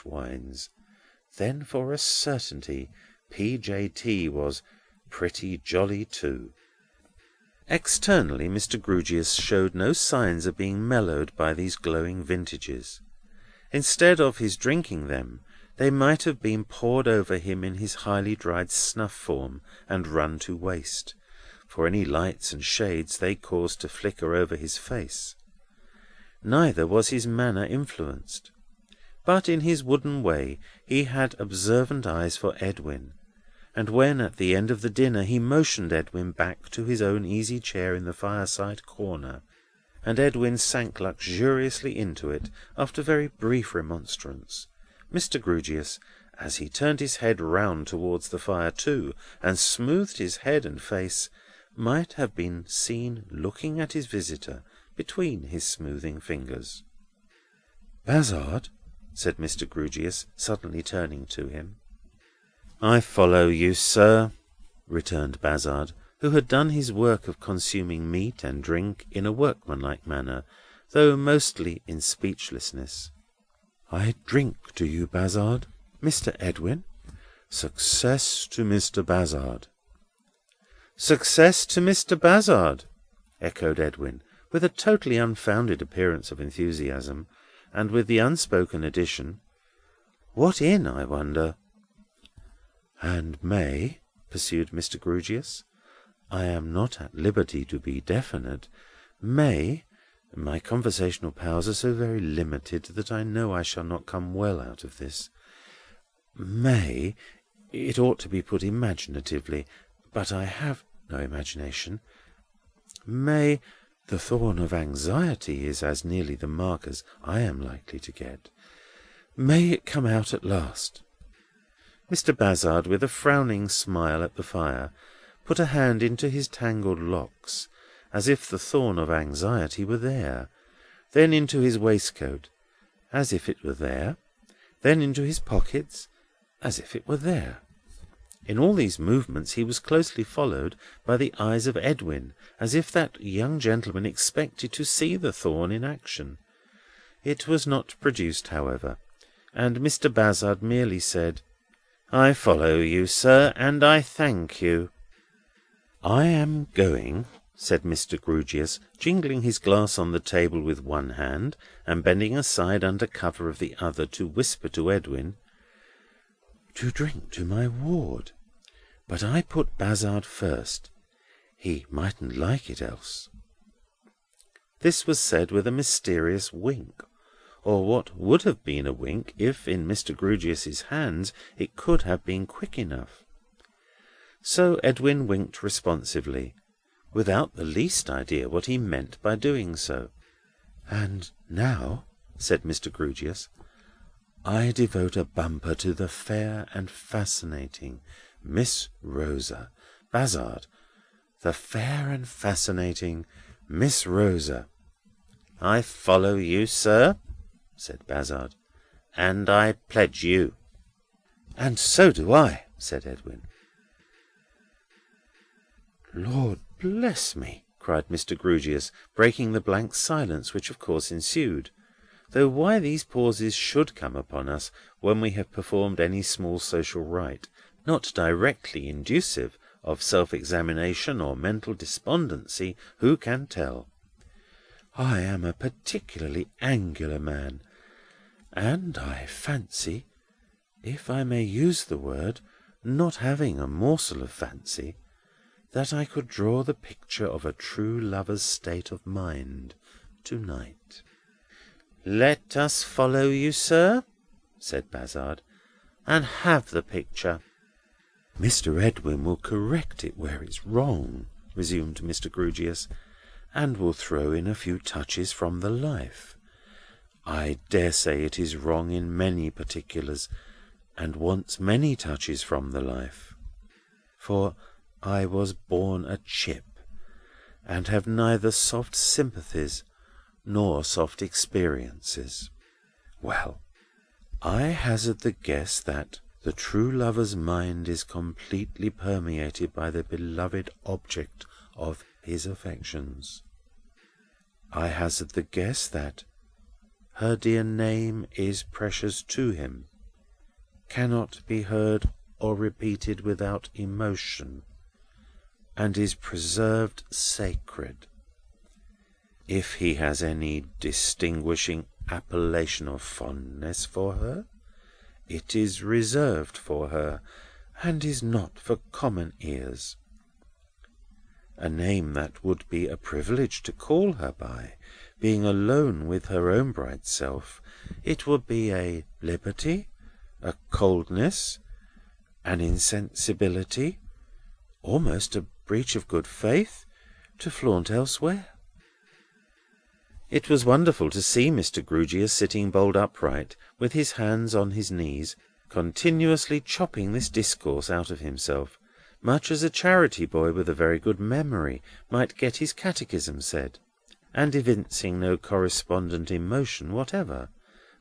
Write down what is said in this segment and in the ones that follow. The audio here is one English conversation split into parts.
wines, then for a certainty P.J.T. was pretty jolly too. Externally, Mr. Grewgious showed no signs of being mellowed by these glowing vintages. Instead of his drinking them, they might have been poured over him in his highly dried snuff form and run to waste, for any lights and shades they caused to flicker over his face. Neither was his manner influenced, but in his wooden way he had observant eyes for Edwin, and when at the end of the dinner he motioned Edwin back to his own easy chair in the fireside corner, and Edwin sank luxuriously into it after very brief remonstrance, Mr. Grewgious, as he turned his head round towards the fire too, and smoothed his head and face, might have been seen looking at his visitor between his smoothing fingers. "Bazzard," said Mr. Grewgious, suddenly turning to him. "I follow you, sir," returned Bazzard, who had done his work of consuming meat and drink in a workmanlike manner, though mostly in speechlessness. "I drink to you, Bazzard. Mr. Edwin, success to Mr. Bazzard." "Success to Mr. Bazzard," echoed Edwin, with a totally unfounded appearance of enthusiasm, and with the unspoken addition, "What in, I wonder?" "And may," pursued Mr. Grewgious, "I am not at liberty to be definite, may, my conversational powers are so very limited that I know I shall not come well out of this, may, it ought to be put imaginatively, but I have no imagination, may, the thorn of anxiety is as nearly the mark as I am likely to get, may it come out at last." Mr. Bazzard, with a frowning smile at the fire, put a hand into his tangled locks, as if the thorn of anxiety were there, then into his waistcoat, as if it were there, then into his pockets, as if it were there. In all these movements he was closely followed by the eyes of Edwin, as if that young gentleman expected to see the thorn in action. It was not produced, however, and Mr. Bazzard merely said, "I follow you, sir, and I thank you." "I am going," said Mr. Grewgious, jingling his glass on the table with one hand, and bending aside under cover of the other to whisper to Edwin, "to drink to my ward. But I put Bazzard first. He mightn't like it else." This was said with a mysterious wink, or what would have been a wink if, in Mr. Grewgious's hands, it could have been quick enough. So Edwin winked responsively, without the least idea what he meant by doing so. "And now," said Mr. Grewgious, "I devote a bumper to the fair and fascinating Miss Rosa. Bazzard, the fair and fascinating Miss Rosa." "I follow you, sir," said Bazzard, "and I pledge you." "And so do I," said Edwin. "Lord bless me!" cried Mr. Grewgious, breaking the blank silence which of course ensued, though why these pauses should come upon us when we have performed any small social rite, not directly inducive of self-examination or mental despondency, who can tell? "I am a particularly angular man, and I fancy, if I may use the word, not having a morsel of fancy, that I could draw the picture of a true lover's state of mind to-night." "Let us follow you, sir," said Bazzard, "and have the picture." "Mr. Edwin will correct it where it's wrong," resumed Mr. Grewgious, "and will throw in a few touches from the life. I dare say it is wrong in many particulars, and wants many touches from the life. For I was born a chip, and have neither soft sympathies nor soft experiences. Well, I hazard the guess that the true lover's mind is completely permeated by the beloved object of his affections. I hazard the guess that, her dear name is precious to him, cannot be heard or repeated without emotion, and is preserved sacred. If he has any distinguishing appellation of fondness for her, it is reserved for her, and is not for common ears. A name that would be a privilege to call her by, being alone with her own bright self, it would be a liberty, a coldness, an insensibility, almost a breach of good faith, to flaunt elsewhere. It was wonderful to see Mr. Grewgious sitting bolt upright, with his hands on his knees, continuously chopping this discourse out of himself, much as a charity boy with a very good memory might get his catechism said, and evincing no correspondent emotion whatever,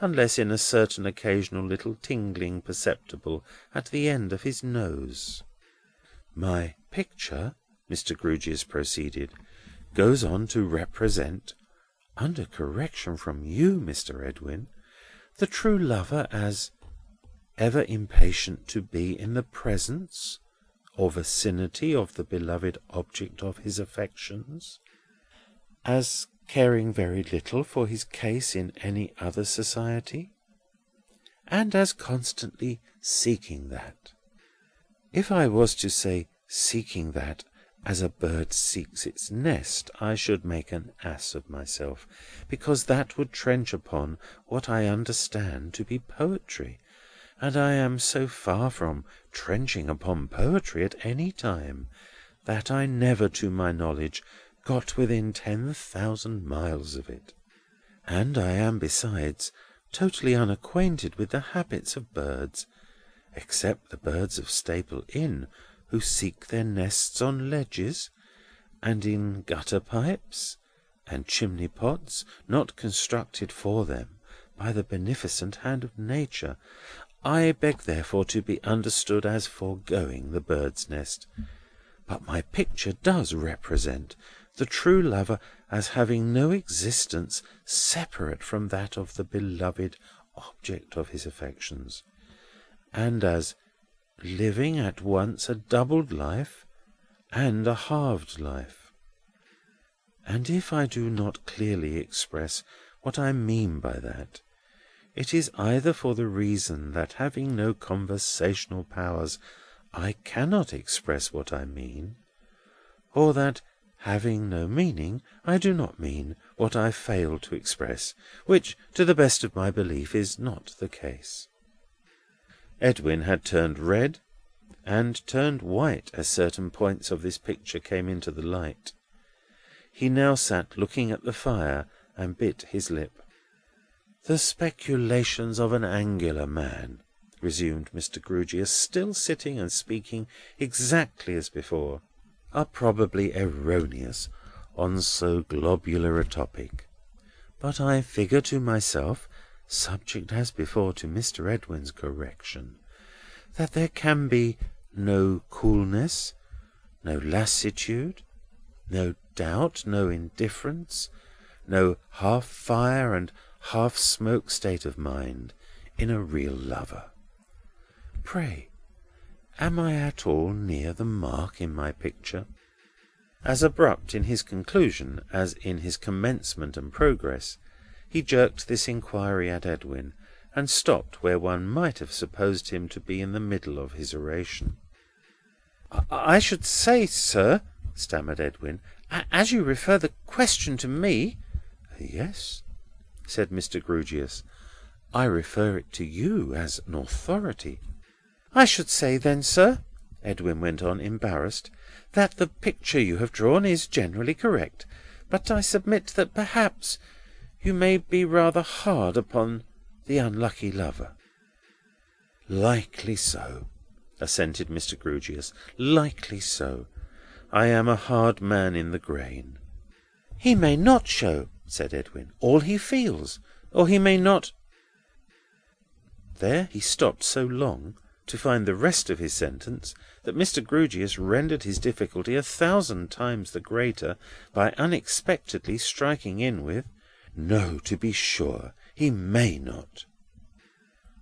unless in a certain occasional little tingling perceptible at the end of his nose. My picture, Mr. Grewgious proceeded, goes on to represent, under correction from you, Mr. Edwin, the true lover as ever impatient to be in the presence or vicinity of the beloved object of his affections, as caring very little for his case in any other society, and as constantly seeking that. If I was to say seeking that as a bird seeks its nest, I should make an ass of myself, because that would trench upon what I understand to be poetry, and I am so far from trenching upon poetry at any time, that I never, to my knowledge, got within 10,000 miles of it. And I am, besides, totally unacquainted with the habits of birds, except the birds of Staple Inn, who seek their nests on ledges, and in gutter pipes, and chimney pots, not constructed for them by the beneficent hand of nature. I beg therefore to be understood as foregoing the bird's nest. But my picture does represent the true lover as having no existence separate from that of the beloved object of his affections, and as living at once a doubled life and a halved life. And if I do not clearly express what I mean by that, it is either for the reason that, having no conversational powers, I cannot express what I mean, or that, having no meaning, I do not mean what I fail to express, which, to the best of my belief, is not the case. Edwin had turned red and turned white as certain points of this picture came into the light. He now sat looking at the fire and bit his lip. "The speculations of an angular man," resumed Mr. Grewgious, still sitting and speaking exactly as before, "are probably erroneous on so globular a topic. But I figure to myself, subject as before to Mr. Edwin's correction, that there can be no coolness, no lassitude, no doubt, no indifference, no half fire and half smoke state of mind in a real lover. Pray, am I at all near the mark in my picture?" As abrupt in his conclusion as in his commencement and progress, he jerked this inquiry at Edwin, and stopped where one might have supposed him to be in the middle of his oration. "I should say, sir," stammered Edwin, "as you refer the question to me—" "Yes," said Mr. Grewgious, "I refer it to you as an authority." "I should say then, sir," Edwin went on, embarrassed, "that the picture you have drawn is generally correct, but I submit that perhaps you may be rather hard upon the unlucky lover." "Likely so," assented Mr. Grewgious, "likely so. I am a hard man in the grain." "He may not show," said Edwin, "all he feels, or he may not—" There he stopped so long to find the rest of his sentence, that Mr. Grewgious rendered his difficulty 1,000 times the greater by unexpectedly striking in with, No, to be sure, he may not."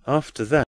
After that,